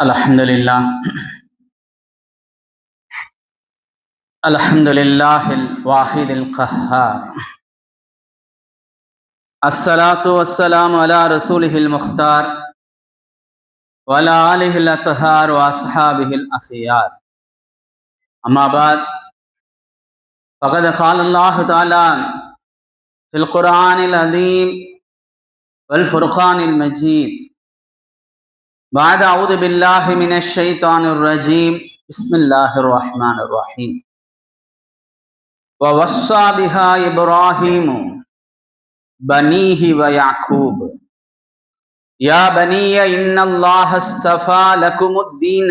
الحمد لله الحمد لله الواحد القهار. الصلاة والسلام على رسوله المختار وعلى آله الأطهار وأصحابه الأخيار. أما بعد، فقد قال الله تعالى في القرآن العظيم والفرقان المجيد بعد أعوذ بالله من الشيطان الرجيم بسم الله الرحمن الرحيم. ووصى بها إبراهيم بنيه ويعقوب يا بني إن الله اصطفى لكم الدين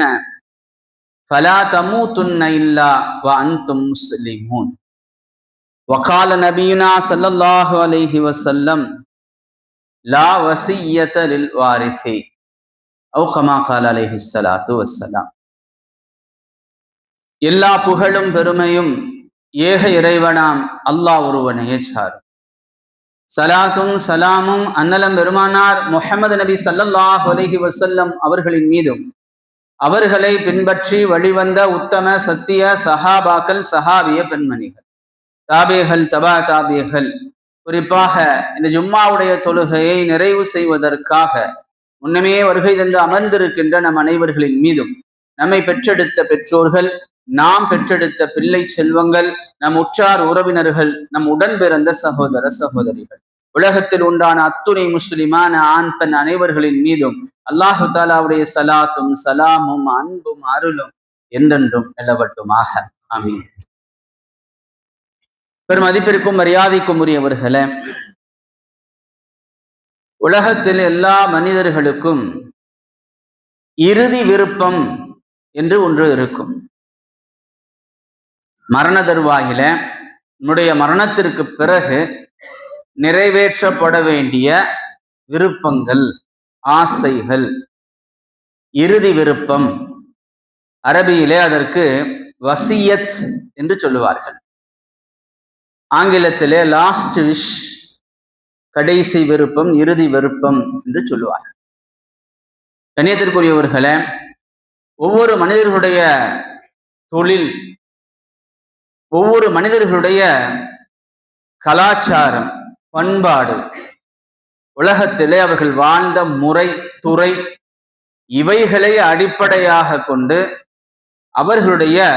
فلا تموتن إلا وأنتم مسلمون. وقال نبينا صلى الله عليه وسلم لا وصية للوارث أو كما قال عليه الصلاة والسلام. எல்லா புகழும் பெருமையும் ஏக இறைவனாம் அல்லாஹ் ஒருவனையே சாரும். சலாத்தும் சலாமும் அன்னலம் பெருமானார் முஹம்மது நபி ஸல்லல்லாஹு அலைஹி வஸல்லம் அவர்களின் மீதும் அவர்களை பின்பற்றி வழிவந்த உத்தம சத்திய சஹாபாக்கள் சஹாபிய பெண்மணிகள் தாபிகள் தபா தாபிகள் குறிப்பாக இந்த ஜும்மாவுடைய தொழுகையை நிறைவு செய்வதற்காக முன்னமே வருகை தந்து அமர்ந்திருக்கின்ற நம் அனைவர்களின் மீதும் நம்மை பெற்றெடுத்த பெற்றோர்கள், நாம் பெற்றெடுத்த பிள்ளை செல்வங்கள், நம் உற்றார் உறவினர்கள், நம் உடன் பிறந்த சகோதர சகோதரிகள், உலகத்தில் உண்டான அத்துணை முஸ்லிமான ஆண் பெண் அனைவர்களின் மீதும் அல்லாஹு தாலாவுடைய சலாத்தும் சலாமும் அன்பும் அருளும் என்றென்றும் நிலவட்டுமாக. ஆமீன். பெரும் மதிப்பிற்கும் மரியாதைக்கும் உரியவர்களே, உலகத்தில் எல்லா மனிதர்களுக்கும் இறுதி விருப்பம் என்று ஒன்று இருக்கும். மரண தருவாயில நம்முடைய மரணத்திற்கு பிறகு நிறைவேற்றப்பட வேண்டிய விருப்பங்கள், ஆசைகள், இறுதி விருப்பம். அரபியிலே அதற்கு வசியத் என்று சொல்லுவார்கள். ஆங்கிலத்திலே லாஸ்ட் விஷ், கடைசி விருப்பம், இறுதி விருப்பம் என்று சொல்லுவார்கள். கண்ணியத்திற்குரியவர்களே, ஒவ்வொரு மனிதர்களுடைய தொழில், ஒவ்வொரு மனிதர்களுடைய கலாச்சாரம், பண்பாடு, உலகத்திலே அவர்கள் வாழ்ந்த முறை, துறை, இவைகளை அடிப்படையாக கொண்டு அவர்களுடைய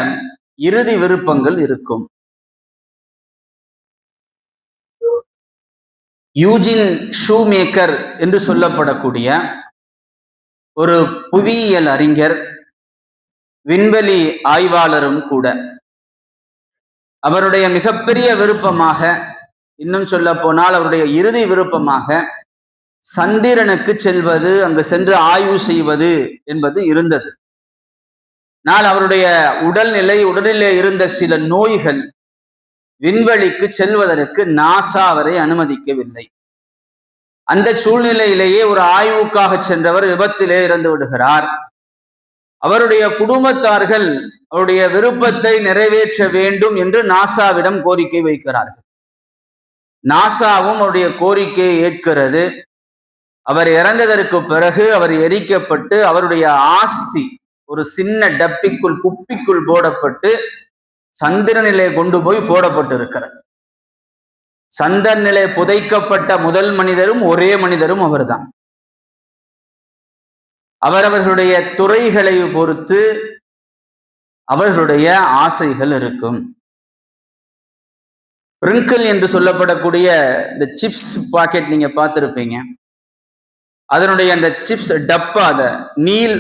இறுதி விருப்பங்கள் இருக்கும். யூஜின் ஷூமேக்கர் என்று சொல்லப்படக்கூடிய ஒரு புவியியல் அறிஞர், விண்வெளி ஆய்வாளரும் கூட, அவருடைய மிகப்பெரிய விருப்பமாக, இன்னும் சொல்ல போனால் அவருடைய இறுதி விருப்பமாக சந்திரனுக்கு செல்வது, அங்கு சென்று ஆய்வு செய்வது என்பது இருந்தது. ஆனால் அவருடைய உடலிலே இருந்த சில நோய்கள் விண்வெளிக்கு செல்வதற்கு நாசா அவரை அனுமதிக்கவில்லை. அந்த சூழ்நிலையிலேயே ஒரு ஆய்வுக்காக சென்றவர் விபத்திலே இறந்து விடுகிறார். அவருடைய குடும்பத்தார்கள் அவருடைய விருப்பத்தை நிறைவேற்ற வேண்டும் என்று நாசாவிடம் கோரிக்கை வைக்கிறார்கள். நாசாவும் அவருடைய கோரிக்கையை ஏற்கிறது. அவர் இறந்ததற்கு பிறகு அவர் எரிக்கப்பட்டு அவருடைய ஆஸ்தி ஒரு சின்ன டப்பிக்குள், குப்பிக்குள் போடப்பட்டு சந்திரனிலே கொண்டு போய் போடப்பட்டு இருக்கிறது. சந்திரனிலே புதைக்கப்பட்ட முதல் மனிதரும் ஒரே மனிதரும் அவர்தான். அவரவர்களுடைய துறைகளை பொறுத்து அவர்களுடைய ஆசைகள் இருக்கும். பிரிங்கிள் என்று சொல்லப்படக்கூடிய இந்த சிப்ஸ் பாக்கெட் நீங்க பார்த்திருப்பீங்க. அதனுடைய அந்த சிப்ஸ் டப்பா, அந்த நீள்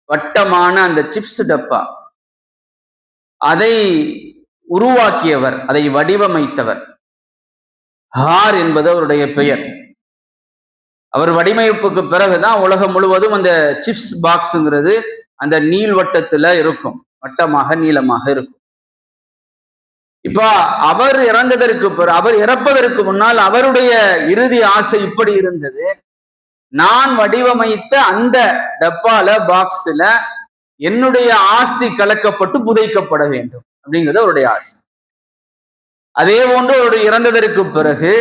வட்டமான அந்த சிப்ஸ் டப்பா, அதை உருவாக்கியவர், அதை வடிவமைத்தவர் ஹார் என்பது அவருடைய பெயர். அவர் வடிவமைப்புக்கு பிறகுதான் உலகம் முழுவதும் அந்த சிப்ஸ் பாக்ஸ்ங்கிறது அந்த நீள்வட்டத்துல இருக்கும், வட்டமாக நீளமாக இருக்கும். இப்ப அவர் இறந்ததற்கு பிறகு, அவர் இறப்பதற்கு முன்னால் அவருடைய இறுதி ஆசை இப்படி இருந்தது: நான் வடிவமைத்த அந்த டப்பால, பாக்ஸ்ல என்னுடைய ஆஸ்தி கலக்கப்பட்டு புதைக்கப்பட வேண்டும் அப்படிங்கிறது அவருடைய ஆசை. அதே போன்று அவருடைய இறந்ததற்கு பிறகு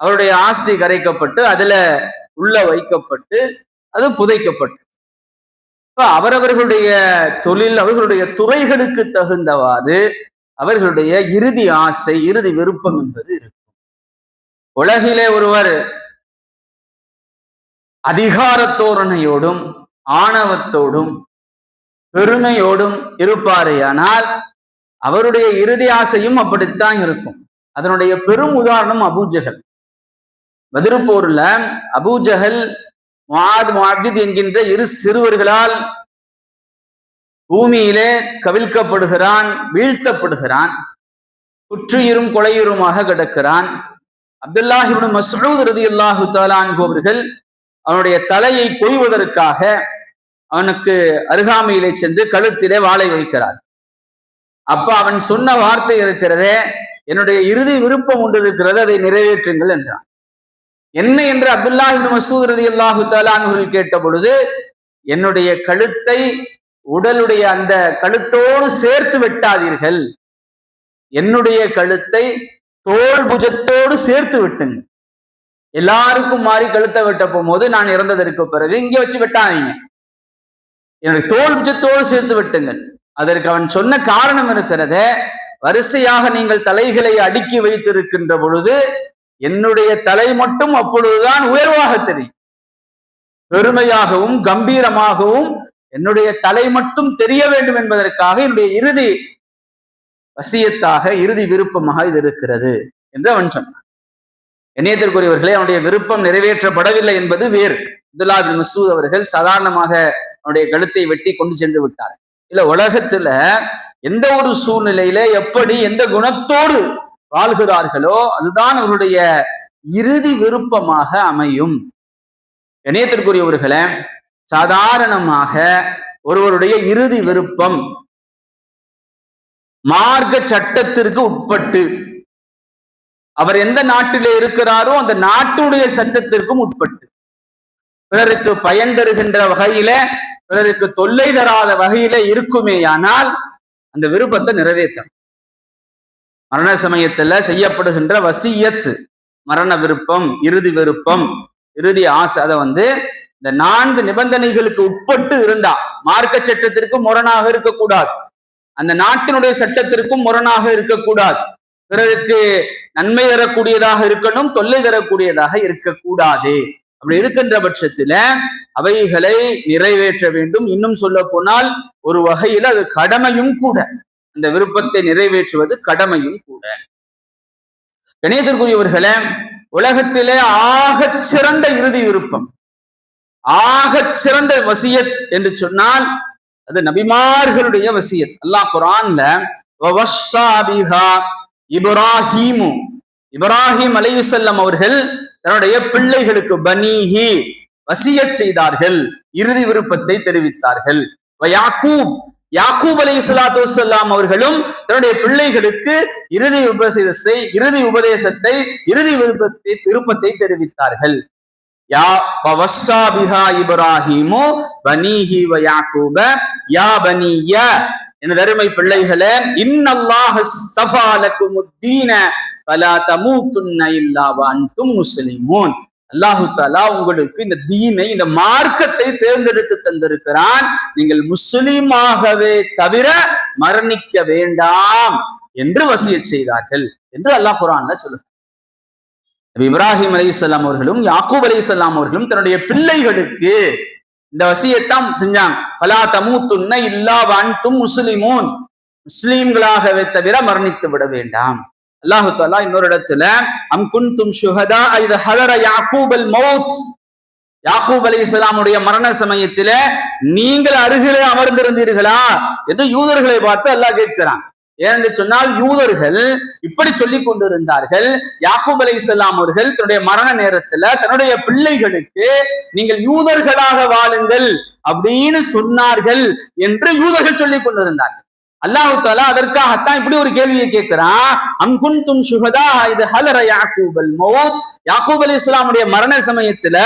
அவருடைய ஆஸ்தி கரைக்கப்பட்டு அதுல உள்ள வைக்கப்பட்டு அது புதைக்கப்பட்டு அவரவர்களுடைய தொழில், அவர்களுடைய துறைகளுக்கு தகுந்தவாறு அவர்களுடைய இறுதி ஆசை, இறுதி விருப்பம் என்பது இருக்கும். உலகிலே ஒருவர் அதிகார தோரணையோடும் ஆணவத்தோடும் பெருமையோடும் இருப்பாரேயானால் அவருடைய இறுதி ஆசையும் அப்படித்தான் இருக்கும். அதனுடைய பெரும் உதாரணம் அபூஜஹல். பத்ர் போர்ல அபூஜஹல், முஆத், முஅவ்வித் என்கின்ற இரு சிறுவர்களால் பூமியிலே கவிழ்க்கப்படுகிறான், வீழ்த்தப்படுகிறான், குற்றுயிரும் கொலையுருமாக கிடக்கிறான். அப்துல்லாஹ் இப்னு மஸ்ஊத் ரலியல்லாஹு தஆலா அன்ஹு அவர்கள் அவனுடைய தலையை கொய்வதற்காக அவனுக்கு அருகாமையிலே சென்று கழுத்திலே வாளை வைக்கிறார். அப்ப அவன் சொன்ன வார்த்தை இருக்கிறதே, என்னுடைய இறுதி விருப்பம் ஒன்று இருக்கிறது, அதை நிறைவேற்றுங்கள் என்றான். என்ன என்று அப்துல்லாஹ் இப்னு மஸ்ஊத் ரலியல்லாஹு தஆலா அன்ஹு கேட்ட பொழுது, என்னுடைய கழுத்தை உடலுடைய அந்த கழுத்தோடு சேர்த்து வெட்டாதீர்கள், என்னுடைய கழுத்தை தோல் புஜத்தோடு சேர்த்து வெட்டுங்க. எல்லாருக்கும் மாறி கழுத்தை வெட்ட போகும்போது நான் இறந்ததற்கு பிறகு இங்க வச்சு வெட்டாதீங்க, என்னுடைய தோல் புஜத்தோடு சேர்த்து வெட்டுங்கள். அதற்கு அவன் சொன்ன காரணம் இருக்கிறத, வரிசையாக நீங்கள் தலைகளை அடுக்கி வைத்திருக்கின்ற பொழுது என்னுடைய தலை மட்டும் அப்பொழுதுதான் உயர்வாக தெரியும், பெருமையாகவும் கம்பீரமாகவும் என்னுடைய தலை மட்டும் தெரிய வேண்டும் என்பதற்காக என்னுடைய இறுதி வசியத்தாக, இறுதி விருப்பமாக இது இருக்கிறது என்று அவன் சொன்னான். இணையத்திற்குரியவர்களே, அவனுடைய விருப்பம் நிறைவேற்றப்படவில்லை என்பது வேறு. அப்துல்லாஹ் பின் மஸ்ஊத் அவர்கள் சாதாரணமாக அவனுடைய கழுத்தை வெட்டி கொண்டு சென்று விட்டார். இல்ல, உலகத்துல எந்த ஒரு சூழ்நிலையில எப்படி எந்த குணத்தோடு வாழ்கிறார்களோ அதுதான் அவருடைய இறுதி விருப்பமாக அமையும். இணையத்திற்குரியவர்களே, சாதாரணமாக ஒருவருடைய இறுதி விருப்பம் மார்க்க சட்டத்திற்கு உட்பட்டு, அவர் எந்த நாட்டிலே இருக்கிறாரோ அந்த நாட்டுடைய சட்டத்திற்கும் உட்பட்டு, பிறருக்கு பயன் தருகின்ற வகையில, பிறருக்கு தொல்லை தராத வகையில இருக்குமேயானால் அந்த விருப்பத்தை நிறைவேற்றும். மரண சமயத்துல செய்யப்படுகின்ற வசியத், மரண விருப்பம், இறுதி விருப்பம், இறுதி ஆசை, அதை இந்த 4 நிபந்தனைகளுக்கு உட்பட்டு இருந்தா, மார்க்க சட்டத்திற்கு முரணாக இருக்கக்கூடாது, அந்த நாட்டினுடைய சட்டத்திற்கும் முரணாக இருக்கக்கூடாது, பிறருக்கு நன்மை தரக்கூடியதாக இருக்கணும், தொல்லை தரக்கூடியதாக இருக்கக்கூடாது. அப்படி இருக்கின்ற பட்சத்துல அவைகளை நிறைவேற்ற வேண்டும். இன்னும் சொல்ல போனால் ஒரு வகையில அது கடமையும் கூட, அந்த விருப்பத்தை நிறைவேற்றுவது கடமையும் கூட. கணியத்திற்குரியவர்களே, உலகத்திலே ஆகச் சிறந்த இறுதி விருப்பம், ஆகச் சிறந்த வசியத் என்று சொன்னால் அது நபிமார்களுடைய வசியத். அல்லாஹ் குர்ஆன்ல இப்ராஹிம் அலைஹிஸ்ஸலாம் அவர்கள் தன்னுடைய பிள்ளைகளுக்கு பனீஹி வசியத் செய்தார்கள், இறுதி விருப்பத்தை தெரிவித்தார்கள். யாக்கூப் அலைஹிஸ்ஸலாத்து வஸ்ஸலாம் அவர்களும் தன்னுடைய பிள்ளைகளுக்கு இறுதி உபதேசத்தை, இறுதி விருப்பத்தை தெரிவித்தார்கள். இப்ராஹிமு பனீஹி வ யாக்கூப யா பனிய, எனது அருமை பிள்ளைகளே, இன்னல்லாஹ் இஸ்தஃபா லகுமுத்தீன ஃபலா தமூதுன்ன இல்லா வ அன்தும் முஸ்லிமூன். அல்லாஹு தஆலா உங்களுக்கு இந்த தீனை, இந்த மார்க்கத்தை தேர்ந்தெடுத்து தந்திருக்கிறான், நீங்கள் முஸ்லிமாகவே தவிர மரணிக்க வேண்டாம் என்று வசியத் செய்தார்கள் என்று அல்லாஹ் குர்ஆன்ல சொல்லுகிறார். இப்ராஹிம் அலைஹிஸ்ஸலாம் அவர்களும் யாக்கூப் அலைஹிஸ்ஸலாம் அவர்களும் தன்னுடைய பிள்ளைகளுக்கு இந்த வசியத்தான் செஞ்சாங்க. ஃபலா தமூதுன்ன இல்லா வ அன்தும் முஸ்லிமூன், முஸ்லிம்களாகவே தவிர மரணித்து விட வேண்டாம். அல்லாஹு தஆலா இன்னொரு இடத்துல அம் குன்தும் ஷுஹதா இத ஹதர யாக்கூபல் மௌத், யாக்கூப் அலைஹிஸ்ஸலாமுடைய மரண சமயத்தில நீங்கள் அருகிலே அமர்ந்திருந்தீர்களா என்று யூதர்களை பார்த்து அல்லாஹ் கேட்கிறான். ஏனென்று சொன்னால் யூதர்கள் இப்படி சொல்லிக் கொண்டிருந்தார்கள், யாக்கூப் அலைஹிஸ்ஸலாம் அவர்கள் தன்னுடைய மரண நேரத்துல தன்னுடைய பிள்ளைகளுக்கு நீங்கள் யூதர்களாக வாழுங்கள் அப்படின்னு சொன்னார்கள் என்று யூதர்கள் சொல்லிக் கொண்டிருந்தார்கள். அல்லாஹு தஆலா அதற்காகத்தான் இப்படி ஒரு கேள்வியை கேட்கிறான். அம் குன்தும் ஷுஹதா இத ஹலர யாக்கூபல் மௌத், யாக்கூப் அலைஹிஸ்ஸலாமுடைய மரண சமயத்துல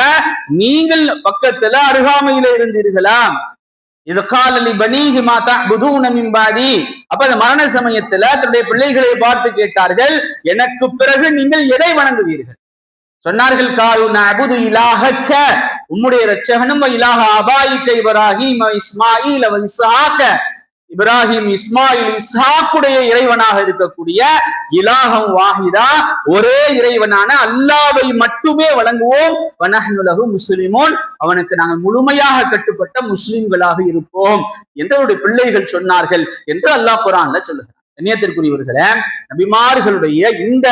நீங்கள் பக்கத்துல அருகாமையில இருந்தீர்களா? இது கால லி பனீஹி மா தஅபுதூன மின் பாதி, அப்ப அந்த மரண சமயத்துல தன்னுடைய பிள்ளைகளை பார்த்து கேட்டார்கள், எனக்கு பிறகு நீங்கள் எதை வணங்குவீர்கள்? சொன்னார்கள், காலு நஅபுது இலாஹக்க, உம்முடைய இரட்சகனும் இலாஹ ஆபாயிக்க இப்ராஹீம் இஸ்மாயில் வ இஸ்ஹாக, இப்ராஹிம் இஸ்மாயில் இஸ்ஹாக்குடைய இறைவனாக இருக்கக்கூடிய இலாஹம் வாஹிதா, ஒரே இறைவனான அல்லாஹ்வை மட்டுமே வணங்குவோம். வனஹ்னு லஹு முஸ்லிமூன், அவனுக்கு நாங்கள் முழுமையாக கட்டுப்பட்ட முஸ்லிம்களாக இருப்போம் என்று அவருடைய பிள்ளைகள் சொன்னார்கள் என்று அல்லாஹ் குர்ஆன்ல சொல்லுகிறார். கண்ணியத்திற்குரியவர்களே, நபிமார்களுடைய இந்த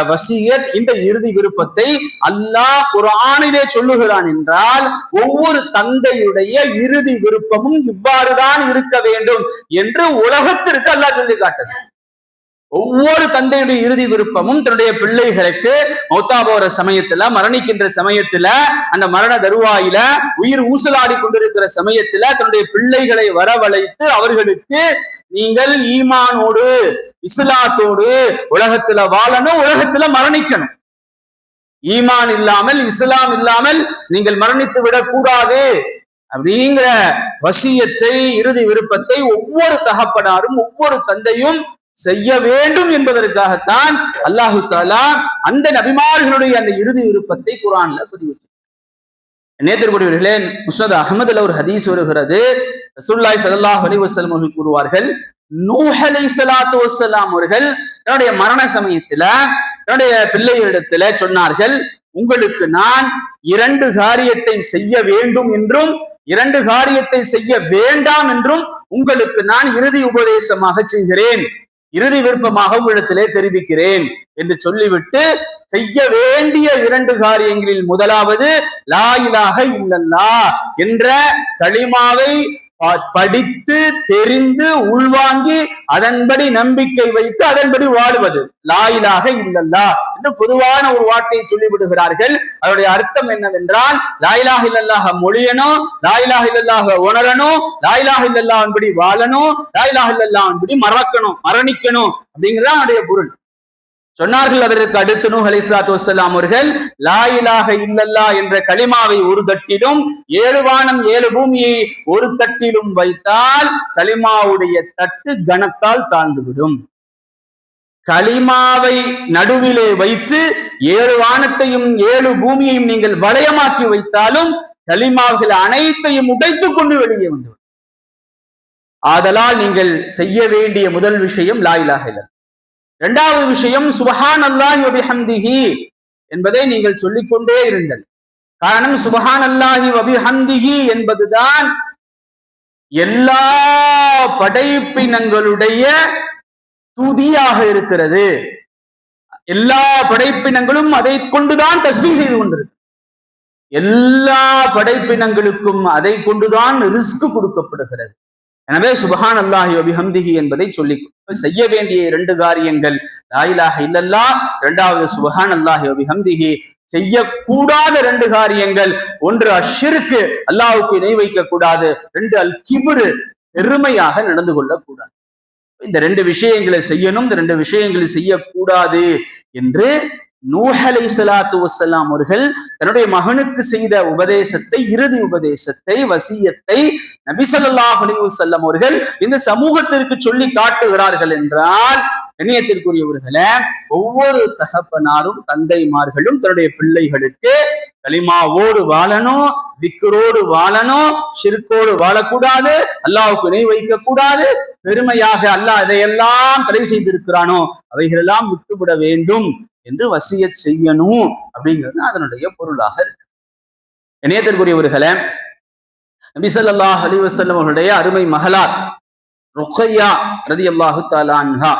வசியத், இந்த இறுதி விருப்பத்தை அல்லாஹ் குர்ஆனிலே சொல்லுகிறான் என்றால், ஒவ்வொரு தந்தையுடைய இறுதி விருப்பமும் இவ்வாறுதான் இருக்க வேண்டும் என்று உலகத்திற்கு அல்லாஹ் சொல்லி காட்டுகிறார். ஒவ்வொரு தந்தையுடைய இறுதி விருப்பமும் தன்னுடைய பிள்ளைகளுக்கு மௌத்தா போற சமயத்துல, மரணிக்கின்ற சமயத்துல, அந்த மரண தருவாயில உயிர் ஊசலாடி கொண்டிருக்கிற சமயத்துல தன்னுடைய பிள்ளைகளை வரவழைத்து அவர்களுக்கு, நீங்கள் ஈமானோடு இஸ்லாத்தோடு உலகத்துல வாழணும், உலகத்துல மரணிக்கணும், ஈமான் இல்லாமல் இஸ்லாம் இல்லாமல் நீங்கள் மரணித்து விடக்கூடாது அப்படிங்கிற வசியத்தை, இறுதி விருப்பத்தை ஒவ்வொரு தகப்பனாரும் ஒவ்வொரு தந்தையும் செய்ய வேண்டும் என்பதற்காகத்தான் அல்லாஹு தஆலா அந்த நபிமார்களுடைய அந்த இறுதி விருப்பத்தை குர்ஆன்ல பதிவு செய்தார். நேத்திற்குரியவர்களே, முஸ்னத் அஹ்மதுல ஒரு ஹதீஸ் வருகிறது. ரசூலுல்லாஹி ஸல்லல்லாஹு அலைஹி வஸல்லம் அவர்கள் கூறுவார்கள், நூஹ் அலைஹிஸ்ஸலாத்து வஸ்ஸலாம் அவர்கள் தன்னுடைய மரண சமயத்துல தன்னுடைய பிள்ளைகளிடத்துல சொன்னார்கள், உங்களுக்கு நான் 2 காரியத்தை செய்ய வேண்டும் என்றும் 2 காரியத்தை செய்ய வேண்டாம் என்றும் உங்களுக்கு நான் இறுதி உபதேசமாக செய்கிறேன், இறுதி விருப்பமாக உங்களிடத்திலே தெரிவிக்கிறேன் என்று சொல்லிவிட்டு, செய்ய வேண்டிய 2 காரியங்களில் முதலாவது லா இலாஹ இல்லல்லாஹ் என்ற கலிமாவை படித்து தெரிந்து உள்வாங்கி அதன்படி நம்பிக்கை வைத்து அதன்படி வாழுவது. லா இலாஹ இல்லல்லாஹ் என்று பொதுவான ஒரு வார்த்தையை சொல்லிவிடுகிறார்கள். அதனுடைய அர்த்தம் என்னவென்றால், லா இலாஹ இல்லல்லாஹ் மொழியணும், லா இலாஹ இல்லல்லாஹ் உணரணும், லா இலாஹ இல்லல்லாஹ் படி வாழணும், லா இலாஹ இல்லல்லாஹ் படி மரணிக்கணும் அப்படிங்கிறது அதனுடைய பொருள். சொன்னார்கள். அதற்கு அடுத்து நூஹ் அலைஹிஸ்ஸலாத்து வஸ்ஸலாம் அவர்கள் லா இலாஹ இல்லல்லாஹ் என்ற கலிமாவை ஒரு தட்டிலும் 7 வானம் 7 பூமியை ஒரு தட்டிலும் வைத்தால் கலிமாவுடைய தட்டு கனத்தால் தாழ்ந்துவிடும். கலிமாவை நடுவிலே வைத்து 7 வானத்தையும் 7 பூமியையும் நீங்கள் வளையமாக்கி வைத்தாலும் கலிமாவுகள் அனைத்தையும் உடைத்துக் கொண்டு வெளியே வந்துவிடும். ஆதலால் நீங்கள் செய்ய வேண்டிய முதல் விஷயம் லா இலாஹ இல்லல்லாஹ். 2வது விஷயம் சுப்ஹானல்லாஹி வ பிஹம்திஹி என்பதை நீங்கள் சொல்லிக்கொண்டே இருங்கள். காரணம், சுப்ஹானல்லாஹி வ பிஹம்திஹி என்பதுதான் எல்லா படைப்பினங்களுடைய துதியாக இருக்கிறது. எல்லா படைப்பினங்களும் அதை கொண்டுதான் தஸ்பீஹ் செய்து கொண்டிருக்கு. எல்லா படைப்பினங்களுக்கும் அதை கொண்டுதான் ரிஸ்க் கொடுக்கப்படுகிறது. எனவே சுப்ஹானல்லாஹி வ பிஹம்திஹி என்பதை சொல்லி செய்ய வேண்டிய 2 காரியங்கள் லா இலாஹ இல்லல்லாஹ், 2வது சுப்ஹானல்லாஹி வ பிஹம்திஹி. செய்யக்கூடாத 2 காரியங்கள், 1 அஷ்ஷிர்க், அல்லாஹ்வுக்கு இணை வைக்க கூடாது, 2 அல் கிப்ர், பெருமையாக நடந்து கொள்ளக்கூடாது. இந்த 2 விஷயங்களை செய்யணும், இந்த 2 விஷயங்களை செய்யக்கூடாது என்று நூஹ் அலைஹிஸ்ஸலாத்து வஸ்ஸலாம் அவர்கள் தன்னுடைய மகனுக்கு செய்த உபதேசத்தை, இறுதி உபதேசத்தை, வசியத்தை நபி ஸல்லல்லாஹு அலைஹி வஸல்லம் அவர்கள் இந்த சமூகத்திற்கு சொல்லி காட்டுகிறார்கள் என்றால், கண்ணியத்திற்குரியவர்களே, ஒவ்வொரு தகப்பனாரும் தந்தைமார்களும் தன்னுடைய பிள்ளைகளுக்கு கலிமாவோடு வாழணும், திக்ரோடு வாழணும், ஷிர்கோடு வாழக்கூடாது, அல்லாஹ்வுக்கு இணை வைக்க கூடாது, பெருமையாக அல்லாஹ் எதையெல்லாம் தடை செய்திருக்கிறானோ அவைகளெல்லாம் விட்டுவிட வேண்டும் என்று வசியத் செய்யணும் அப்படிங்கிறது அதனுடைய பொருளாக இருக்கு. இணையத்திற்குரியவர்களே, நபி ஸல்லல்லாஹு அலைஹி வஸல்லம் அவர்களுடைய அருமை மகளார் ருக்கையா ரலியல்லாஹு தஆலா அன்ஹா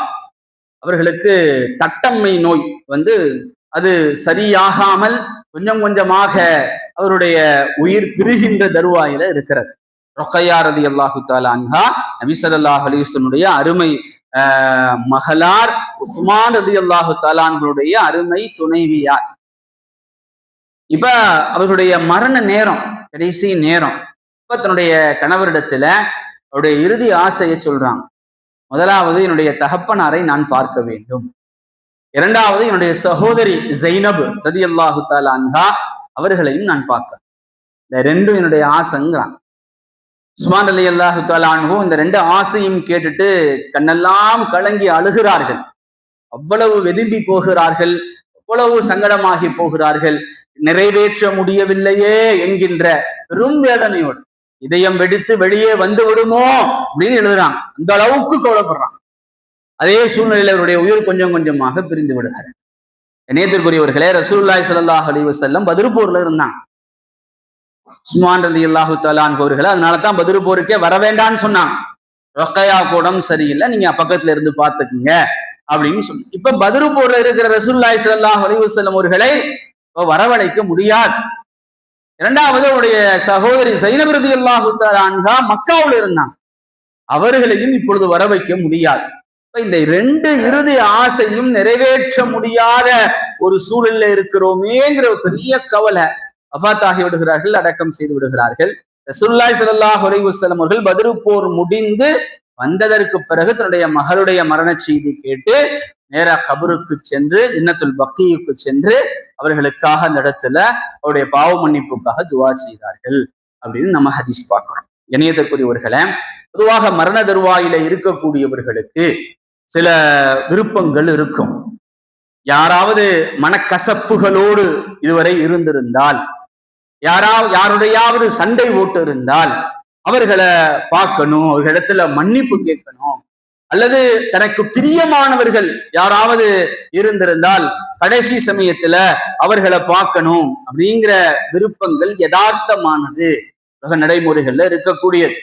அவர்களுக்கு தட்டம்மை நோய் அது சரியாகாமல் கொஞ்சம் கொஞ்சமாக அவருடைய உயிர் பிரிகின்ற தருவாயில இருக்கிறது. ருக்கையா ரலியல்லாஹு தஆலா அன்ஹா நபி ஸல்லல்லாஹு அலைஹி வஸல்லம் அருமை மகளார், உஸ்மான் ரலியல்லாஹு தஆலா அன்ஹுடைய அருமை துணைவியார். இப்ப அவர்களுடைய மரண நேரம், கடைசி நேரம், இப்ப தன்னுடைய கணவரிடத்துல அவருடைய இறுதி ஆசையை சொல்றாங்க. முதலாவது, என்னுடைய தகப்பனாரை நான் பார்க்க வேண்டும். 2வது, என்னுடைய சகோதரி ஜைனப் ரலியல்லாஹு தஆலா அன்ஹா அவர்களையும் நான் பார்க்க. இந்த 2 என்னுடைய ஆசைங்கிறாங்க. உஸ்மான் ரலியல்லாஹு தஆலா அன்ஹு இந்த 2 ஆசையும் கேட்டுட்டு கண்ணெல்லாம் கலங்கி அழுகிறார்கள். அவ்வளவு வெதும்பி போகிறார்கள், அவ்வளவு சங்கடமாகி போகிறார்கள். நிறைவேற்ற முடியவில்லையே என்கின்ற பெரும் வேதனையோடு இதயம் வெடித்து வெளியே வந்து விடுமோ அப்படின்னு எழுதுறாங்க. அந்த அளவுக்கு கவலைப்படுறாங்க. அதே சூழ்நிலையில் அவருடைய உயிர் கொஞ்சம் கொஞ்சமாக பிரிந்து விடுகிறார். இணையத்திற்குரியவர்களே, ரசூலுல்லாஹி ஸல்லல்லாஹு அலைஹி வஸல்லம் பத்ர் போர்ல இருந்தாங்க. உஸ்மான் ரலியல்லாஹு தஆலா அன்ஹு அவர்கள் அதனாலதான் பத்ர் போருக்கே வர வேண்டாம்னு சொன்னாங்க. ரக்கையா கூடம் சரியில்லை, நீங்க பக்கத்துல இருந்து பாத்துக்குங்க அப்படின்னு சொல்லி. இப்ப பத்ர் போர்ல இருக்கிற ரசூலுல்லாஹி ஸல்லல்லாஹு அலைஹி வஸல்லம் அவர்களை வரவழைக்க முடியாது. இரண்டாவது அவருடைய சகோதரி ஸைனப் ரலியல்லாஹு தஆலா அன்ஹா மக்காவுல இருந்தாங்க. அவர்களையும் இப்பொழுது வர வைக்க முடியாது. இந்த ரெண்டு இறுதி ஆசையும் நிறைவேற்ற முடியாத ஒரு சூழல்ல இருக்கிறோமேங்கிற ஒரு பெரிய கவலை. வஃபாத்தாகி விடுகிறார்கள், அடக்கம் செய்து விடுகிறார்கள். ரசூலுல்லாஹி ஸல்லல்லாஹு அலைஹி வஸல்லம் அவர்கள் பத்ர் போர் முடிந்து வந்ததற்கு பிறகு தன்னுடைய மகளுடைய மரண செய்தி கேட்டு நேரா கபருக்கு சென்று ஜன்னத்துல் பக்கீயுக்கு சென்று அவர்களுக்காக அந்த இடத்துல அவருடைய பாவ மன்னிப்புக்காக துவா செய்தார்கள் அப்படின்னு நம்ம ஹதீஸ் பார்க்கிறோம். இணையத்திற்குரியவர்களே, பொதுவாக மரண தருவாயில இருக்கக்கூடியவர்களுக்கு சில விருப்பங்கள் இருக்கும். யாராவது மனக்கசப்புகளோடு இதுவரை இருந்திருந்தால், யாருடையாவது சண்டை ஓட்டு இருந்தால் அவர்களை பார்க்கணும், அவர்களிடத்துல மன்னிப்பு கேட்கணும். அல்லது தனக்கு பிரியமானவர்கள் யாராவது இருந்திருந்தால் கடைசி சமயத்துல அவர்களை பார்க்கணும் அப்படிங்கிற விருப்பங்கள் யதார்த்தமானது, உலக நடைமுறைகள்ல இருக்கக்கூடியது.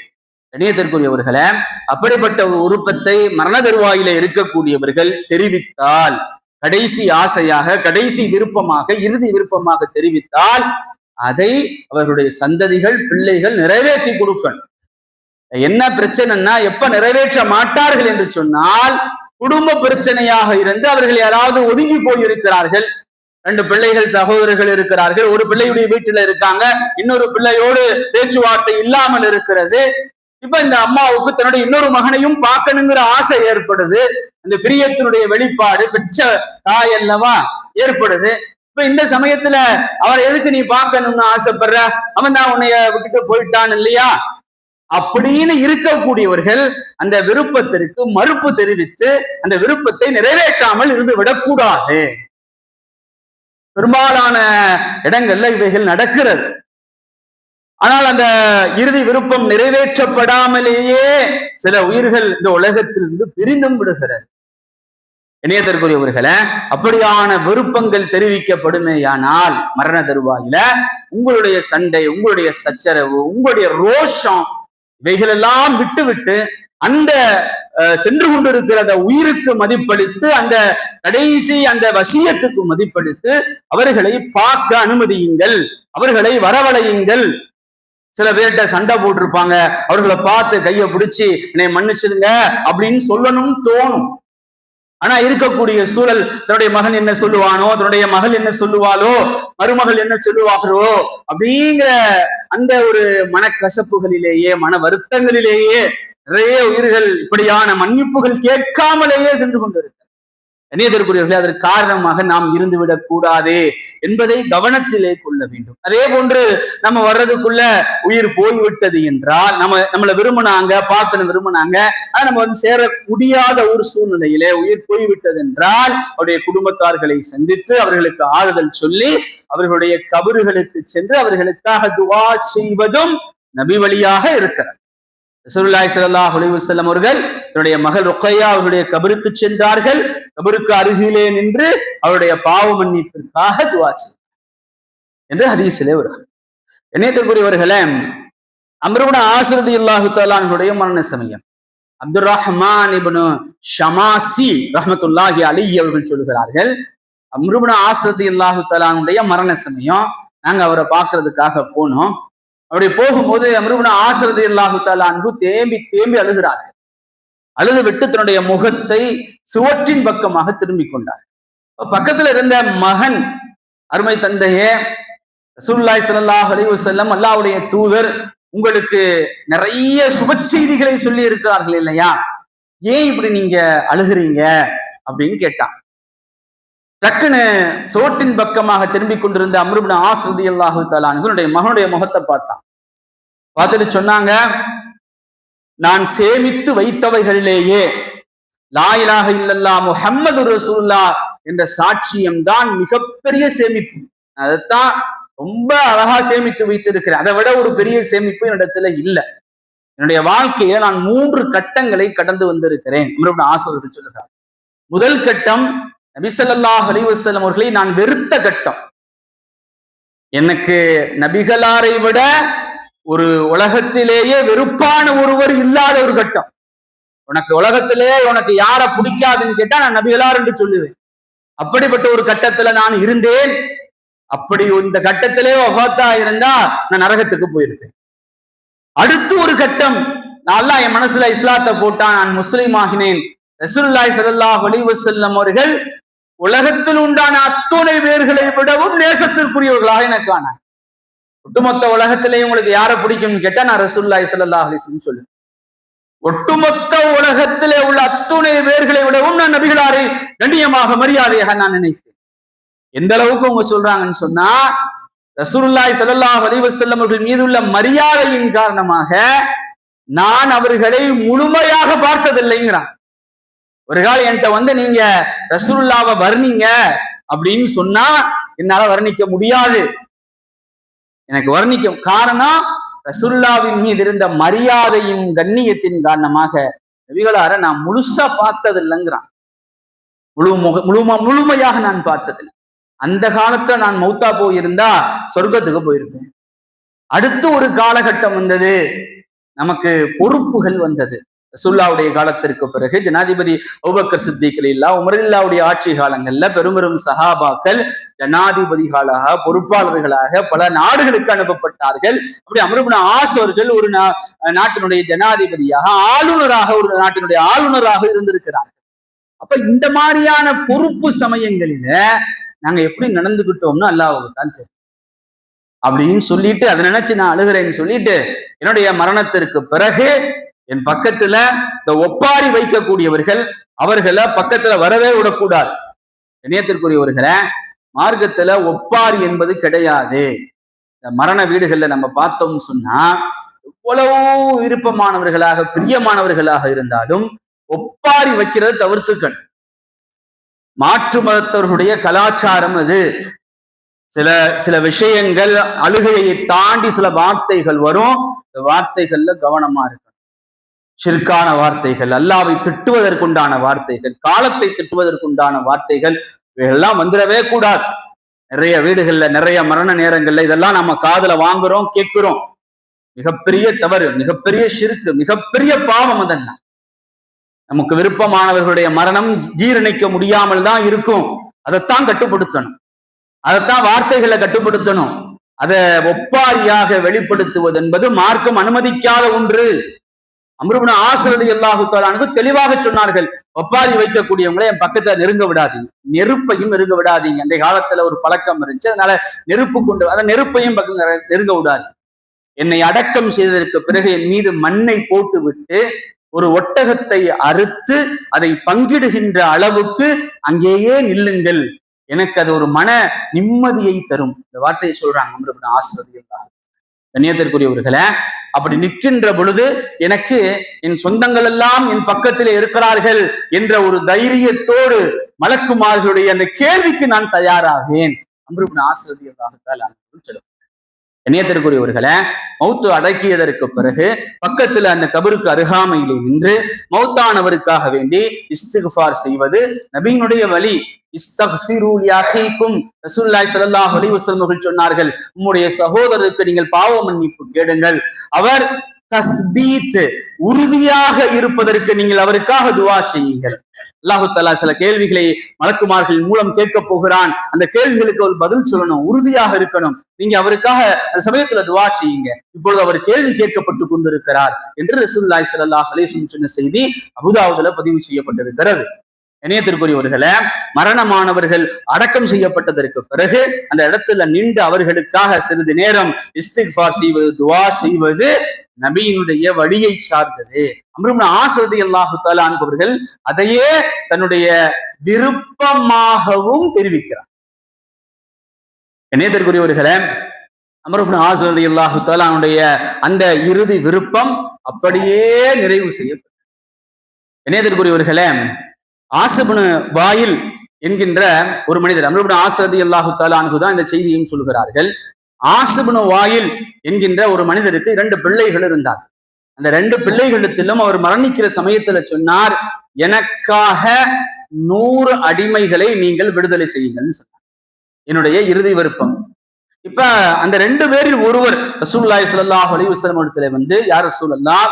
இணையத்திற்குரியவர்களை, அப்படிப்பட்ட ஒரு விருப்பத்தை மரண தருவாயில இருக்கக்கூடியவர்கள் தெரிவித்தால், கடைசி ஆசையாக, கடைசி விருப்பமாக, இறுதி விருப்பமாக தெரிவித்தால் அதை அவர்களுடைய சந்ததிகள், பிள்ளைகள் நிறைவேற்றி கொடுக்கணும். என்ன பிரச்சனைன்னா, எப்ப நிறைவேற்ற மாட்டார்கள் என்று சொன்னால், குடும்ப பிரச்சனையாக இருந்து அவர்கள் யாராவது ஒதுங்கி போயிருக்கிறார்கள். 2 பிள்ளைகள், சகோதரர்கள் இருக்கிறார்கள். ஒரு பிள்ளையுடைய வீட்டுல இருக்காங்க, இன்னொரு பிள்ளையோடு பேச்சுவார்த்தை இல்லாமல் இருக்கிறது. இப்ப இந்த அம்மாவுக்கு தன்னுடைய இன்னொரு மகனையும் பார்க்கணுங்கிற ஆசை ஏற்படுது. அந்த பிரியத்தினுடைய வெளிப்பாடு பெற்ற தாய் அல்லவா ஏற்படுது. இப்ப இந்த சமயத்துல அவரை எதுக்கு நீ பார்க்கணும்னு ஆசைப்படுற, அவன் தான் உன்னைய விட்டுட்டு போயிட்டான் இல்லையா அப்படின்னு இருக்கக்கூடியவர்கள் அந்த விருப்பத்திற்கு மறுப்பு தெரிவித்து அந்த விருப்பத்தை நிறைவேற்றாமல் இருந்து விடக்கூடாது. பெரும்பாலான இடங்கள்ல இவைகள் நடக்கிறது. ஆனால் அந்த இறுதி விருப்பம் நிறைவேற்றப்படாமலேயே சில உயிர்கள் இந்த உலகத்திலிருந்து பிரிந்தும் விடுகிறது. இணையத்திற்குரியவர்களே, அப்படியான விருப்பங்கள் தெரிவிக்கப்படுமேயானால் மரண தருவாயில உங்களுடைய சண்டை, உங்களுடைய சச்சரவு, உங்களுடைய ரோஷம் இவைகளெல்லாம் விட்டு அந்த சென்று கொண்டிருக்கிற அந்த உயிருக்கு மதிப்பளித்து, அந்த கடைசி அந்த வசியத்துக்கு மதிப்பளித்து அவர்களை பார்க்க அனுமதியுங்கள், அவர்களை வரவழையுங்கள். சில பேர்கிட்ட சண்டை போட்டிருப்பாங்க, அவர்களை பார்த்து கையை பிடிச்சி என்னை மன்னிச்சிருங்க அப்படின்னு சொல்லணும்னு தோணும். ஆனா இருக்கக்கூடிய சூழல், தன்னுடைய மகன் என்ன சொல்லுவானோ, தன்னுடைய மகள் என்ன சொல்லுவாளோ, மருமகள் என்ன சொல்லுவார்களோ அப்படிங்கிற அந்த ஒரு மனக்கசப்புகளிலேயே, மன வருத்தங்களிலேயே நிறைய உயிர்கள் இப்படியான மன்னிப்புகள் கேட்காமலேயே சென்று கொண்டிருக்க. இணையத்திற்குரியவர்களே, அதற்கு காரணமாக நாம் இருந்துவிடக் கூடாது என்பதை கவனத்திலே கொள்ள வேண்டும். அதே போன்று நம்ம வர்றதுக்குள்ள உயிர் போய்விட்டது என்றால், நம்மளை விரும்பினாங்க, பார்க்கணும் விரும்பினாங்க, ஆனா நம்ம சேர முடியாத ஒரு சூழ்நிலையிலே உயிர் போய்விட்டது என்றால் அவருடைய குடும்பத்தார்களை சந்தித்து அவர்களுக்கு ஆறுதல் சொல்லி அவர்களுடைய கபறுகளுக்கு சென்று அவர்களுக்காக துவா செய்வதும் நபி வழியாக இருக்கிறார். ரசூலுல்லாஹி ஸல்லல்லாஹு அலைஹி வஸல்லம் அவர்கள் தன்னுடைய மகள் ருக்கையா அவர்களுடைய கபருக்கு சென்றார்கள். கபருக்கு அருகிலே நின்று அவருடைய பாவ மன்னிப்பிற்காக துவா செய்தார் என்று ஹதீஸிலே வருகிறது. இணையத்திற்குரியவர்களே, அம்ர் இப்னு ஆஸ் ரலியல்லாஹு தஆலா அன்ஹுடைய மரண சமயம் அப்துர் ரஹ்மான் இப்னு ஷமாசி ரஹ்மத்துல்லாஹி அலைஹி அவர்கள் சொல்கிறார்கள், அம்ர் இப்னு ஆஸ் ரலியல்லாஹு தஆலா அன்ஹுடைய மரண சமயம் நாங்க அவரை பார்க்கறதுக்காக போனோம். அப்படி போகும்போது அம்ர் இப்னு ஆஸ் ரலியல்லாஹு தஆலா அன்ஹு தேம்பி அழுகிறார்கள். அழுது விட்டு தன்னுடைய முகத்தை சுவற்றின் பக்கமாக திரும்பிக் கொண்டார். பக்கத்துல இருந்த மகன், அருமை தந்தையே, ரசூலுல்லாஹி ஸல்லல்லாஹு அலைஹி வஸல்லம் அல்லாஹ்வுடைய தூதர் உங்களுக்கு நிறைய சுப செய்திகளை சொல்லி இருக்கிறார்கள் இல்லையா, ஏன் இப்படி நீங்க அழுகிறீங்க அப்படின்னு கேட்டான். டக்குன்னு சோற்றின் பக்கமாக திரும்பிக் கொண்டிருந்த அம்ர் இப்னு ஆஸ் ரலியல்லாஹு தஆலா அன்ஹுடைய மகனுடைய முகத்தை பார்த்தான். பார்த்துட்டு சொன்னாங்க, நான் சேமித்து வைத்தவைகளிலேயே லா இலாஹ இல்லல்லாஹ் முஹம்மது ரசூலுல்லாஹ் என்ற சாட்சியம் தான் மிகப்பெரிய சேமிப்பு. அதைத்தான் ரொம்ப அழகா சேமித்து வைத்திருக்கிறேன். அதை விட ஒரு பெரிய சேமிப்பு என்னிடத்துல இல்லை. என்னுடைய வாழ்க்கையில நான் 3 கட்டங்களை கடந்து வந்திருக்கிறேன். ஆசிரியர் சொல்லுகிறார். முதல் கட்டம் நபி ஸல்லல்லாஹு அலைஹி வஸல்லம் அவர்களை நான் வெறுத்த கட்டம். எனக்கு நபிகளாரை விட ஒரு உலகத்திலேயே வெறுப்பான ஒருவர் இல்லாத ஒரு கட்டம். உனக்கு உலகத்திலே உனக்கு யாரை பிடிக்காதுன்னு கேட்டா நான் நபிகளார் என்று சொல்லுவேன். அப்படிப்பட்ட ஒரு கட்டத்துல நான் இருந்தேன். அப்படி இந்த கட்டத்திலே வஃபாத்தா இருந்தா நான் நரகத்துக்கு போயிருப்பேன். அடுத்து ஒரு கட்டம், அல்லாஹ் என் மனசுல இஸ்லாத்தை போட்டான், நான் முஸ்லீம் ஆகினேன். ரசூலுல்லாஹி ஸல்லல்லாஹு அலைஹி வஸல்லம் அவர்கள் உலகத்தில் உண்டான அத்துணை பேர்களை விடவும் நேசத்திற்குரியவர்களாக எனக்கு ஆனார். ஒட்டுமொத்த உலகத்திலேயே உங்களுக்கு யாரை பிடிக்கும்னு கேட்டா நான் ரசூலுல்லாஹி ஸல்லல்லாஹு அலைஹி வஸல்லம் சொல்லுவேன். ஒட்டுமொத்த உலகத்திலே உள்ள அத்துணை பேர்களை விடவும் நான் நபிகளாரை கண்ணியமாக மரியாதையாக நான் நினைத்தேன். எந்த அளவுக்கு அவங்க சொல்றாங்கன்னு சொன்னா, ரசூலுல்லாஹி ஸல்லல்லாஹு அலைஹி வஸல்லம் அவர்கள் மீது உள்ள மரியாதையின் காரணமாக நான் அவர்களை முழுமையாக பார்த்ததில்லைங்கிறான். ஒரு காலம் என்கிட்ட நீங்க ரசூலுல்லாவை வர்ணிங்க அப்படின்னு சொன்னா என்னால வர்ணிக்க முடியாது. எனக்கு வர்ணிக்க காரணம் ரசூலுல்லாவின் மீது இருந்த மரியாதையின் கண்ணியத்தின் காரணமாக நபிகளாரை நான் முழுசா பார்த்ததில்லைங்கிறான். முழுமையாக நான் பார்த்ததில்லை. அந்த காலத்துல நான் மௌத்தா போயிருந்தா சொர்க்கத்துக்கு போயிருப்பேன். அடுத்து ஒரு காலகட்டம் வந்தது, நமக்கு பொறுப்புகள் வந்தது. ரசூலுல்லாவுடைய காலத்திற்கு பிறகு ஜனாதிபதி அபூபக்கர் சித்திக் ரலியல்லாஹு அன்ஹு, உமருல்லாவுடைய ஆட்சி காலங்கள்ல பெரும் சஹாபாக்கள் ஜனாதிபதிகளாக பொறுப்பாளர்களாக பல நாடுகளுக்கு அனுப்பப்பட்டார்கள். அப்படி அம்ர் இப்னு ஆஸ் அவர்கள் ஒரு நாட்டினுடைய ஜனாதிபதியாக, ஆளுநராக, ஒரு நாட்டினுடைய ஆளுநராக இருந்திருக்கிறார்கள். அப்ப இந்த மாதிரியான பொறுப்பு சமயங்களில நாங்க எப்படி நடந்துகிட்டோம்னு அல்லாஹ்வுக்கு தான் தெரியும் அப்படின்னு சொல்லிட்டு, அதை நினைச்சு நான் அழுகிறேன்னு சொல்லிட்டு, என்னுடைய மரணத்திற்கு பிறகு என் பக்கத்துல இந்த ஒப்பாரி வைக்கக்கூடியவர்கள் அவர்களை பக்கத்துல வரவே விடக்கூடாது. இணையத்திற்குரியவர்களை, மார்க்கத்துல ஒப்பாரி என்பது கிடையாது. இந்த மரண வீடுகள்ல நம்ம பார்த்தோம்னு சொன்னா எவ்வளவு விருப்பமானவர்களாக பிரியமானவர்களாக இருந்தாலும் ஒப்பாரி வைக்கிறத தவிர்த்துக்கள். மாற்று மதத்தவர்களுடைய கலாச்சாரம் அது. சில விஷயங்கள், அழுகையை தாண்டி சில வார்த்தைகள் வரும். இந்த வார்த்தைகள்ல கவனமா இருக்கணும். ஷிர்கான வார்த்தைகள், அல்லாஹ்வை திட்டுவதற்குண்டான வார்த்தைகள், காலத்தை திட்டுவதற்குண்டான வார்த்தைகள், இவையெல்லாம் வந்துடவே கூடாது. நிறைய வீடுகள்ல, நிறைய மரண நேரங்கள்ல இதெல்லாம் நம்ம காதுல வாங்குறோம், கேட்கிறோம். மிகப்பெரிய தவறு, மிகப்பெரிய ஷிர்க், மிகப்பெரிய பாவம். அதெல்லாம் நமக்கு விருப்பமானவர்களுடைய மரணம் ஜீரணிக்க முடியாமல் தான் இருக்கும். அதைத்தான் கட்டுப்படுத்தணும். அதைத்தான் வார்த்தைகளை கட்டுப்படுத்தணும். அதை ஒப்பாரியாக வெளிப்படுத்துவது என்பது மார்க்கம் அனுமதிக்காத ஒன்று. அம்ர் இப்னு ஆஸ் ரலியல்லாஹு தஆலா அன்ஹு தெளிவாக சொன்னார்கள், ஒப்பாரி வைக்கக்கூடியவங்களை என் பக்கத்துல நெருங்க விடாதீங்க, நெருப்பையும் நெருங்க விடாதீங்க. அன்றைய காலத்துல ஒரு பழக்கம் இருந்துச்சு, அதனால நெருப்பு கொண்டு அந்த நெருப்பையும் பக்கம் நெருங்க விடாது. என்னை அடக்கம் செய்ததற்கு பிறகு என் மீது மண்ணை போட்டு விட்டு ஒரு ஒட்டகத்தை அறுத்து அதை பங்கிடுகின்ற அளவுக்கு அங்கேயே நில்லுங்கள், எனக்கு அது ஒரு மன நிம்மதியை தரும். இந்த வார்த்தையை சொல்றாங்க அம்ர் இப்னு ஆஸ் ரலியல்லாஹு. கண்ணியத்திற்குரியவர்களே, அப்படி நிற்கின்ற பொழுது எனக்கு என் சொந்தங்கள் எல்லாம் என் பக்கத்திலே இருக்கிறார்கள் என்ற ஒரு தைரியத்தோடு மலக்குமார்களுடைய அந்த கேள்விக்கு நான் தயாராவேன். அம்ர் இப்னு ஆஸ் ரலியல்லாஹு தஆலா சொல்லுவாங்க. கண்ணியத்திற்குரியவர்களே, மௌத்து அடக்கியதற்கு பிறகு பக்கத்துல அந்த கபருக்கு அருகாமையிலே நின்று மௌத்தானவருக்காக வேண்டி இஸ்திக்ஃபார் செய்வது நபியினுடைய வழி. இஸ்தக்ஃபிரு லிஅஹீக்கும், ரசூலுல்லாஹி ஸல்லல்லாஹு அலைஹி வஸல்லம் அவர்கள் சொன்னார்கள், உம்முடைய சகோதரருக்கு நீங்கள் பாவ மன்னிப்பு கேளுங்கள். அவர் தஸ்பீத், உறுதியாக இருப்பதற்கு நீங்கள் அவருக்காக துஆ செய்யுங்கள். அல்லாஹு தஆலா சில கேள்விகளை மலக்குமார்கள் மூலம் கேட்க போகிறான். அந்த கேள்விகளுக்கு அவர் பதில் சொல்லணும், உறுதியாக இருக்கணும். நீங்க அவருக்காக அந்த சமயத்துல துஆ செய்யுங்க. இப்பொழுது அவர் கேள்வி கேட்கப்பட்டு கொண்டிருக்கிறார் என்று ரசூலுல்லாஹி ஸல்லல்லாஹு அலைஹி வஸல்லம் சொன்ன செய்தி அபூதாவுதுல பதிவு செய்யப்பட்டிருக்கிறது. இணையத்திற்குரியவர்களே, மரணமானவர்கள் அடக்கம் செய்யப்பட்டதற்கு பிறகு அந்த இடத்துல நின்று அவர்களுக்காக சிறிது நேரம் இஸ்திக்ஃபார் செய்வது, துஆ செய்வது நபியினுடைய வழியை சார்ந்தது. அம்ர் இப்னு ஆஸ் ரலியல்லாஹு தஆலா அன்ஹு அதையே தன்னுடைய விருப்பமாகவும் தெரிவிக்கிறார். இணையத்திற்குரியவர்களே, அம்ர் இப்னு ஆஸ் ரலியல்லாஹு தஆலா அந்த இறுதி விருப்பம் அப்படியே நிறைவு செய்யப்பட்டது. இணையத்திற்குரியவர்களே, ஆஸ் இப்னு வாயில் என்கின்ற ஒரு மனிதர், அம்ர் இப்னு ஆஸ் ரலியல்லாஹு தஆலா அன்ஹு தான் இந்த செய்தியையும் சொல்கிறார்கள். ஆஸ் இப்னு வாயில் என்கின்ற ஒரு மனிதருக்கு 2 பிள்ளைகள் இருந்தார். அந்த 2 பிள்ளைகளிடத்திலும் அவர் மரணிக்கிற சமயத்துல சொன்னார், எனக்காக 100 அடிமைகளை நீங்கள் விடுதலை செய்யுங்கள்னு சொன்னார். என்னுடைய இறுதி விருப்பம். இப்ப அந்த 2 பேரில் ஒருவர் ரசூலுல்லாஹி ஸல்லல்லாஹு அலைஹி வஸல்லம் இடத்துல யார் ரசூலல்லாஹ்,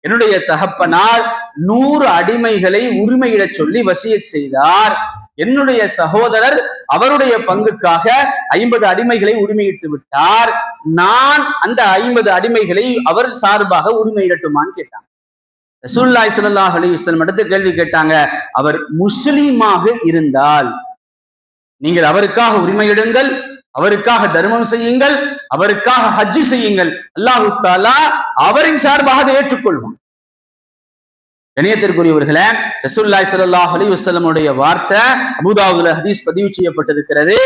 என்னுடைய தகப்பனார் 100 அடிமைகளை உரிமையிடச் சொல்லி வசியத் செய்தார். என்னுடைய சகோதரர் அவருடைய பங்குக்காக 50 அடிமைகளை உரிமையிட்டு விட்டார். நான் அந்த 50 அடிமைகளை அவர் சார்பாக உரிமையிடட்டுமான்னு கேட்டாங்க. ரசூலுல்லாஹி ஸல்லல்லாஹு அலைஹி வஸல்லம் இடத்துல கேள்வி கேட்டாங்க. அவர் முஸ்லீமாக இருந்தால் நீங்கள் அவருக்காக உரிமையிடுங்கள், அவருக்காக தர்மம் செய்யுங்கள், அவருக்காக ஹஜ் செய்யுங்கள், அல்லாஹு தஆலா அவரின் சார்பாக அதை ஏற்றுக்கொள்வான். கண்ணியத்திற்குரியவர்களே, ரசூலுல்லாஹி ஸல்லல்லாஹு அலைஹி வஸல்லம் உடைய வார்த்தை அபூதாவுதுல ஹதீஸ் பதிவு செய்யப்பட்டிருக்கிறது.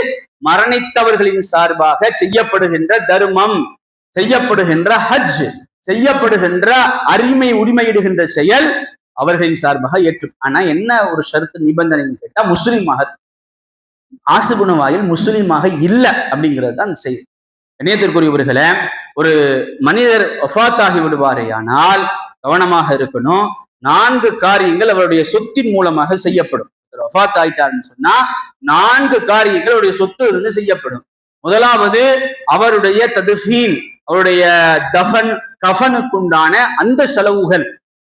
மரணித்தவர்களின் சார்பாக செய்யப்படுகின்ற தர்மம், செய்யப்படுகின்ற ஹஜ், செய்யப்படுகின்ற உரிமையிடுகின்ற செயல் அவர்களின் சார்பாக ஆனா என்ன ஒரு ஷரத்து நிபந்தனைன்னு கேட்டா, முஸ்லீமாக, ஆஸ் இப்னு வாயில் முஸ்லீமாக இல்லை அப்படிங்கிறது தான் செய்தி. கண்ணியத்திற்குரியவர்களே, ஒரு மனிதர் வஃபாத் ஆகி விடுவாரேயானால் கவனமாக இருக்கணும். 4 காரியங்கள் அவருடைய சொத்தின் மூலமாக செய்யப்படும். வஃபாத் ஆயிட்டாருன்னு சொன்னா 4 காரியங்கள் அவருடைய சொத்து இருந்து செய்யப்படும். முதலாவது அவருடைய ததுஃபீன், அவருடைய தஃபன், கஃபனுக்குண்டான அந்த செலவுகள்,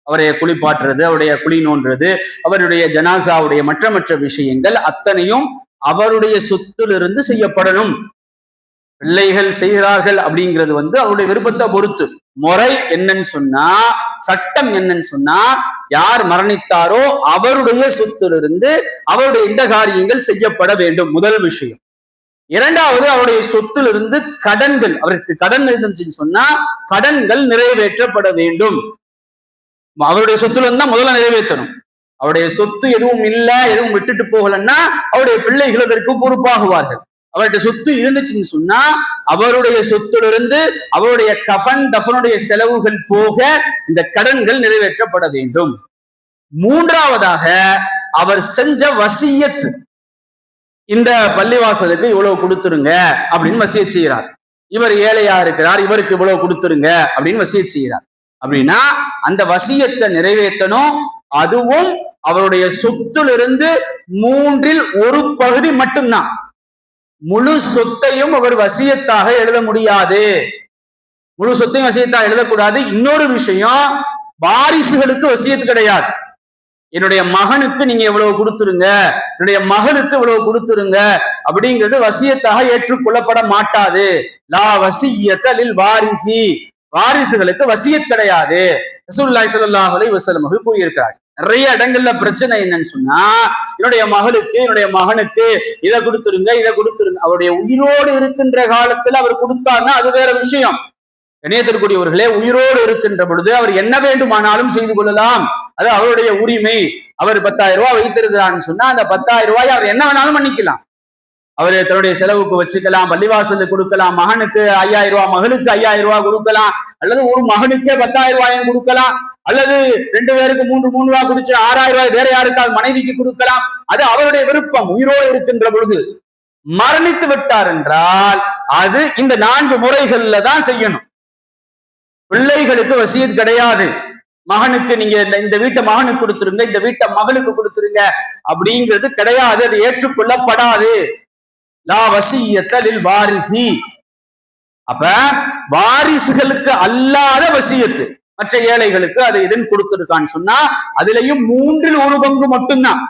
அவரை குளிப்பாட்டுறது, அவருடைய குழி நோன்றது, அவருடைய ஜனாசாவுடைய மற்ற விஷயங்கள் அத்தனையும் அவருடைய சொத்திலிருந்து செய்யப்படணும். பிள்ளைகள் செய்கிறார்கள் அப்படிங்கிறது அவருடைய விருப்பத்தை பொறுத்து. முறை என்னன்னு சொன்னா, சட்டம் என்னன்னு சொன்னா, யார் மரணித்தாரோ அவருடைய சொத்திலிருந்து அவருடைய இந்த காரியங்கள் செய்யப்பட வேண்டும். முதல் விஷயம். இரண்டாவது, அவருடைய சொத்திலிருந்து கடன்கள், அவருக்கு கடன் இருந்துச்சுன்னு சொன்னா கடன்கள் நிறைவேற்றப்பட வேண்டும். அவருடைய சொத்துல இருந்தா முதல்ல நிறைவேற்றணும். அவருடைய சொத்து எதுவும் இல்லை, எதுவும் விட்டுட்டு போகலன்னா அவருடைய பிள்ளைகள் அதற்கு பொறுப்பாகுவார்கள். அவருடைய சொத்து இருந்துச்சுன்னு சொன்னா அவருடைய சொத்திலிருந்து அவருடைய கஃபன் தஃபனுடைய செலவுகள் போக இந்த கடன்கள் நிறைவேற்றப்பட வேண்டும். மூன்றாவதாக அவர் செஞ்ச வசியத், இந்த பள்ளிவாசலுக்கு இவ்வளவு கொடுத்துருங்க அப்படின்னு வசியத் செய்கிறார். இவர் ஏழையா இருக்கிறார், இவருக்கு இவ்வளவு கொடுத்துருங்க அப்படின்னு வசியத் செய்கிறார். அப்படின்னா அந்த வசியத்தை நிறைவேற்றணும். அதுவும் அவருடைய சொத்திலிருந்து 1/3 பகுதி மட்டும்தான். முழு சொத்தையும் அவர் வசியத்தாக எழுத முடியாது. முழு சொத்தையும் வசியத்தாக எழுதக்கூடாது. இன்னொரு விஷயம், வாரிசுகளுக்கு வசியத்து கிடையாது. என்னுடைய மகனுக்கு நீங்க எவ்வளவு கொடுத்துருங்க, என்னுடைய மகளுக்கு இவ்வளவு கொடுத்துருங்க அப்படிங்கிறது வசியத்தாக ஏற்றுக்கொள்ளப்பட மாட்டாது. லா வசியத்த லில் வாரிசி, வாரிசுகளுக்கு வசியத் கிடையாது. ரசூலுல்லாஹி ஸல்லல்லாஹு அலைஹி வஸல்லம் அவர்கள் கூறியிருக்கிறார். நிறைய இடங்கள்ல பிரச்சனை என்னன்னு சொன்னா, என்னுடைய மகளுக்கு என்னுடைய மகனுக்கு இதை கொடுத்துருங்க, இதை கொடுத்துருங்க. அவருடைய உயிரோடு இருக்கின்ற காலத்துல அவர் கொடுத்தார்னா அது வேற விஷயம். கண்ணியத்திற்குரியவர்களே, உயிரோடு இருக்கின்ற பொழுது அவர் என்ன வேண்டுமானாலும் செய்து கொள்ளலாம், அது அவருடைய உரிமை. அவர் 10,000 ரூபாய் வைத்திருக்கிறான்னு சொன்னா அந்த 10,000 ரூபாய் அவர் என்ன வேணாலும் பண்ணிக்கலாம். அவர் தன்னுடைய செலவுக்கு வச்சுக்கலாம், பள்ளிவாசலுக்கு கொடுக்கலாம், மகனுக்கு 5,000 ரூபாய், மகளுக்கு 5,000 ரூபாய் கொடுக்கலாம், அல்லது ஒரு மகனுக்கே 10,000 ரூபாயும் கொடுக்கலாம், அல்லது 2 பேருக்கு 3 ரூபாய் குடிச்சு 6,000 ரூபாய் வேற யாருக்காவது மனைவிக்கு கொடுக்கலாம். அது அவருடைய விருப்பம். உயிரோடு இருக்கின்ற பொழுது மரணித்து விட்டார் என்றால் அது இந்த 4 முறைகள்ல தான் செய்யணும். பிள்ளைகளுக்கு வசியத் கிடையாது. மகனுக்கு நீங்க இந்த வீட்டை மகனுக்கு கொடுத்துருங்க, இந்த வீட்டை மகளுக்கு கொடுத்துருங்க அப்படிங்கிறது கிடையாது. அது ஏற்றுக்கொள்ளப்படாது. லா வசியத்த லில் வாரிசி. அப்ப வாரிசுகளுக்கு அல்லாத வசியத்து, மற்ற ஏழைகளுக்கு அதை எதுன்னு கொடுத்துருக்கான்னு சொன்னா அதுலயும் 1/3 பங்கு மட்டும்தான்.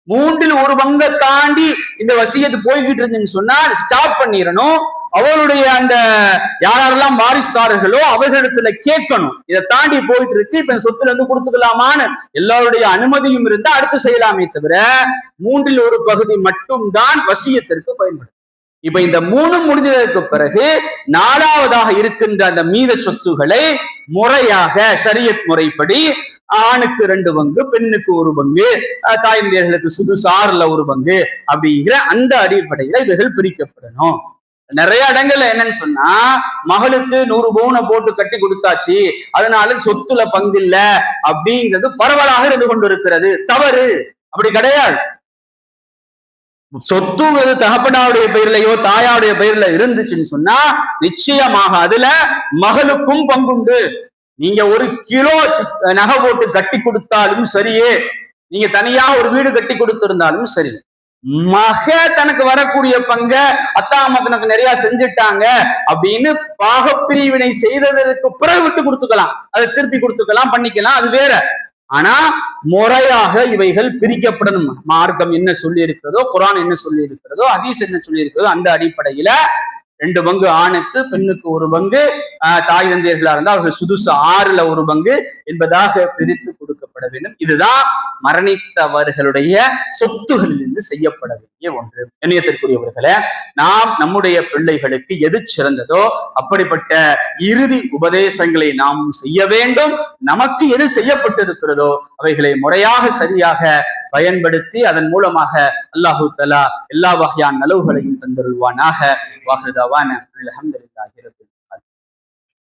1/3 பங்கை தாண்டி இந்த வசியத்து போய்கிட்டு இருந்துன்னு சொன்னா ஸ்டாப் பண்ணிடணும். அவருடைய அந்த யாரெல்லாம் வாரிசுதாரர்களோ அவர்களிடத்துல கேட்கணும், இதை தாண்டி போயிட்டு இருக்கு, இப்ப சொத்துல இருந்து கொடுத்துக்கலாமான்னு எல்லாருடைய அனுமதியும் இருந்தா அடுத்து செய்யலாமே தவிர 1/3 பகுதி மட்டும்தான் வசியத்திற்கு பயன்படும். இப்ப இந்த 3 முடிஞ்சதற்கு பிறகு 4வதாக இருக்கின்ற அந்த மீத சொத்துக்களை முறையாக ஷரியத் முறைப்படி ஆணுக்கு 2 பங்கு, பெண்ணுக்கு 1 பங்கு, தாய்மையர்களுக்கு சுதுசார்ல 1 பங்கு அப்படிங்கிற அந்த அடிப்படையில இவைகள் பிரிக்கப்படணும். நிறைய இடங்கள்ல என்னன்னு சொன்னா, மகளுக்கு 100 பவுனை போட்டு கட்டி கொடுத்தாச்சு, அதனால சொத்துல பங்கு இல்ல அப்படிங்கிறது பரவலாக இருந்து கொண்டிருக்கிறது. தவறு. அப்படி கிடையாது. சொத்துங்கிறது தகப்பனாவுடைய பெயர்லயோ தாயாவுடைய பெயர்ல இருந்துச்சுன்னு சொன்னா நிச்சயமாக அதுல மகளுக்கும் பங்குண்டு. நீங்க 1 கிலோ நகை போட்டு கட்டி கொடுத்தாலும் சரியே, நீங்க தனியா ஒரு வீடு கட்டி கொடுத்திருந்தாலும் சரி, மக தனக்கு வரக்கூடிய பங்க அத்தா அம்மாக்கு நிறைய செஞ்சுட்டாங்க அப்படின்னு பாகப்பிரிவினை செய்ததற்கு பிறகு விட்டு கொடுத்துக்கலாம், அதை திருப்பி கொடுத்துக்கலாம், பண்ணிக்கலாம், அது வேற. ஆனா முறையாக இவைகள் பிரிக்கப்படணும். மார்க்கம் என்ன சொல்லி இருக்கிறதோ, குர்ஆன் என்ன சொல்லி இருக்கிறதோ, ஹதீஸ் என்ன சொல்லி இருக்கிறதோ அந்த அடிப்படையில 2 பங்கு ஆணுக்கு, பெண்ணுக்கு 1 பங்கு, தாய் தந்தையர்களா இருந்தால் அவர்கள் சுதுசு 6ல் 1 பங்கு என்பதாக பிரித்து கொடுக்கப்பட வேண்டும். இதுதான் மரணித்தவர்களுடைய சொத்துகளில் இருந்து செய்யப்பட வேண்டிய ஒன்று. எண்ணியத்திற்குரியவர்களே, நாம் நம்முடைய பிள்ளைகளுக்கு எது சிறந்ததோ அப்படிப்பட்ட இறுதி உபதேசங்களை நாம் செய்ய வேண்டும். நமக்கு எது செய்யப்பட்டிருக்கிறதோ அவைகளை முறையாக சரியாக பயன்படுத்தி அதன் மூலமாக அல்லாஹு தஆலா எல்லா வகையான நலவுகளையும் தந்தருள்வானாக. வாஹிரு தஅவானா அல்ஹம்துலில்லாஹி.